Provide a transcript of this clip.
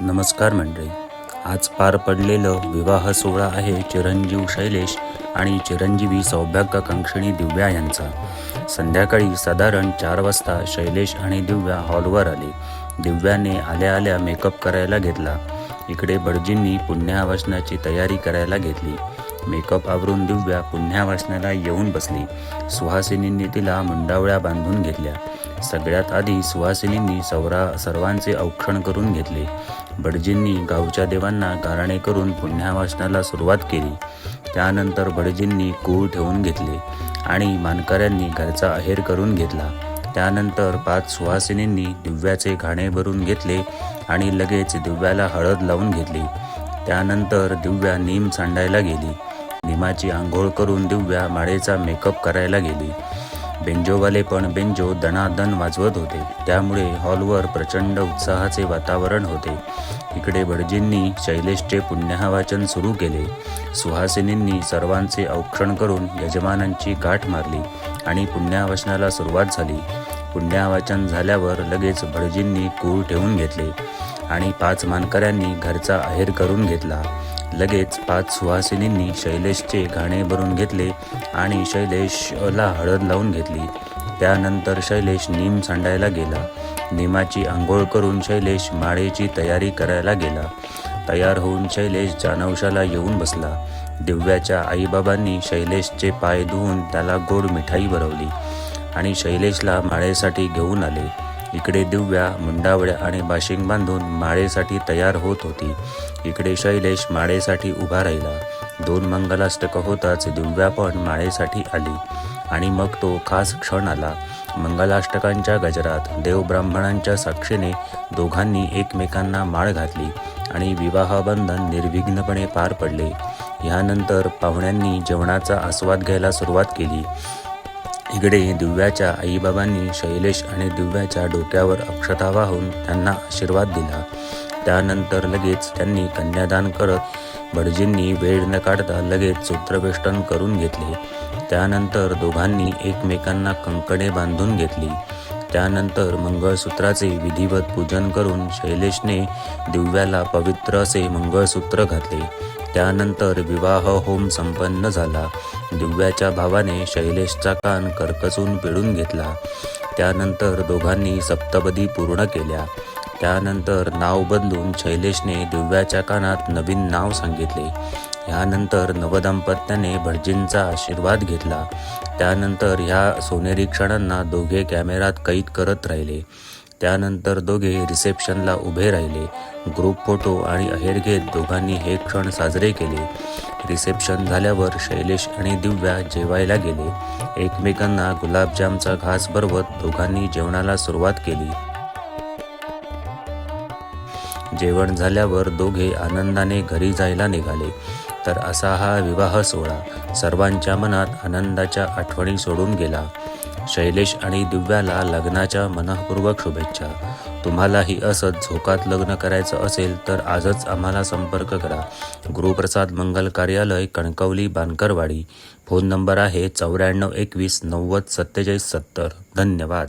नमस्कार मंडळी. आज पार पडलेलं विवाह सोहळा आहे चिरंजीव शैलेश आणि चिरंजीवी सौभाग्यकांक्षिणी दिव्या यांचा. संध्याकाळी साधारण 4 वाजता शैलेश आणि दिव्या हॉलवर आले. दिव्याने आल्या आल्या मेकअप करायला घेतला. इकडे भटजींनी पुण्यावाचनाची तयारी करायला घेतली. मेकअप आवरून दिव्या पुण्यावाचनाला येऊन बसली. सुहासिनींनी तिला मुंडावळ्या बांधून घेतल्या. सगळ्यात आधी सुहासिनींनी सर्वांचे औक्षण करून घेतले. भटजींनी गावच्या देवांना गाराणे करून पुण्यावाचनाला सुरुवात केली. त्यानंतर भटजींनी कूळ ठेवून घेतले आणि मानकऱ्यांनी घरचा अहेर करून घेतला. त्यानंतर 5 सुहासिनींनी दिव्याचे घाणे भरून घेतले आणि लगेच दिव्याला हळद लावून घेतली. त्यानंतर दिव्या नीम सांडायला गेली. निमाची आंघोळ करून दिव्या माळेचा मेकअप करायला गेली. बेंजोवाले पण बेंजो दणादण वाजवत होते, त्यामुळे हॉलवर प्रचंड उत्साहाचे वातावरण होते. इकडे भटजींनी शैलेशचे पुण्यावाचन सुरू केले. सुहासिनींनी सर्वांचे औक्षण करून यजमानांची गाठ मारली आणि पुण्यावाचनाला सुरुवात झाली. पुण्यावाचन झाल्यावर लगेच भटजींनी कूळ ठेवून घेतले आणि 5 मानकऱ्यांनी घरचा अहेर करून घेतला. लगेच 5 सुहासिनींनी शैलेशचे घाणे भरून घेतले आणि शैलेशला हळद लावून घेतली. त्यानंतर शैलेश नीम सांडायला गेला. निमाची आंघोळ करून शैलेश माळेची तयारी करायला गेला. तयार होऊन शैलेश जानवशाला येऊन बसला. दिव्याच्या आईबाबांनी शैलेशचे पाय धुवून त्याला गोड मिठाई भरवली आणि शैलेशला माळेसाठी घेऊन आले. इकडे दिव्या मुंडावळ्या आणि बाशिंग बांधून माळेसाठी तयार होत होती. इकडे शैलेश माळेसाठी उभा राहिला. 2 मंगलाष्टक होताच दिव्या पण माळेसाठी आली आणि मग तो खास क्षण आला. मंगलाष्टकांच्या गजरात देवब्राह्मणांच्या साक्षीने दोघांनी एकमेकांना माळ घातली आणि विवाहबंधन निर्विघ्नपणे पार पडले. यानंतर पाहुण्यांनी जेवणाचा आस्वाद घ्यायला सुरुवात केली. इकडे दिव्याच्या आईबाबांनी शैलेश आणि दिव्याच्या डोक्यावर अक्षता वाहून त्यांना आशीर्वाद दिला. त्यानंतर लगेच त्यांनी कन्यादान करत भटजींनी वेळ न काढता लगेच सूत्रवेष्टन करून घेतले. त्यानंतर दोघांनी एकमेकांना कंकणे बांधून घेतली. त्यानंतर मंगळसूत्राचे विधिवत पूजन करून शैलेशने दिव्याला पवित्र असे मंगळसूत्र घातले. त्यानंतर विवाह होम संपन्न झाला. दिव्याच्या भावाने शैलेशचा कान करकचून पिळून घेतला. त्यानंतर दोघांनी सप्तपदी पूर्ण केल्या. त्यानंतर नाव बदलून शैलेशने दिव्याच्या कानात नवीन नाव सांगितले. यानंतर नवदाम्पत्याने भटजींचा आशीर्वाद घेतला. त्यानंतर ह्या सोनेरी क्षणांना दोघे कॅमेऱ्यात कैद करत राहिले. त्यानंतर दोघे रिसेप्शनला उभे राहिले. ग्रुप फोटो आणि अहेर घेत दोघांनी हे क्षण साजरे केले. रिसेप्शन झाल्यावर शैलेश आणि दिव्या जेवायला गेले. एकमेकांना गुलाबजामचा घास भरवत दोघांनी जेवणाला सुरुवात केली. जेवण झाल्यावर दोघे आनंदाने घरी जायला निघाले. तर असा हा विवाह सोहळा सर्वांच्या मनात आनंदाच्या आठवणी सोडून गेला. शैलेश आणि दिव्याला लग्नाच्या मनःपूर्वक शुभेच्छा. तुम्हालाही असंच झोकात लग्न करायचं असेल तर आजच आम्हाला संपर्क करा. गुरुप्रसाद मंगल कार्यालय, कणकवली, बानकरवाडी. फोन नंबर आहे 94 21 90 47 70. धन्यवाद.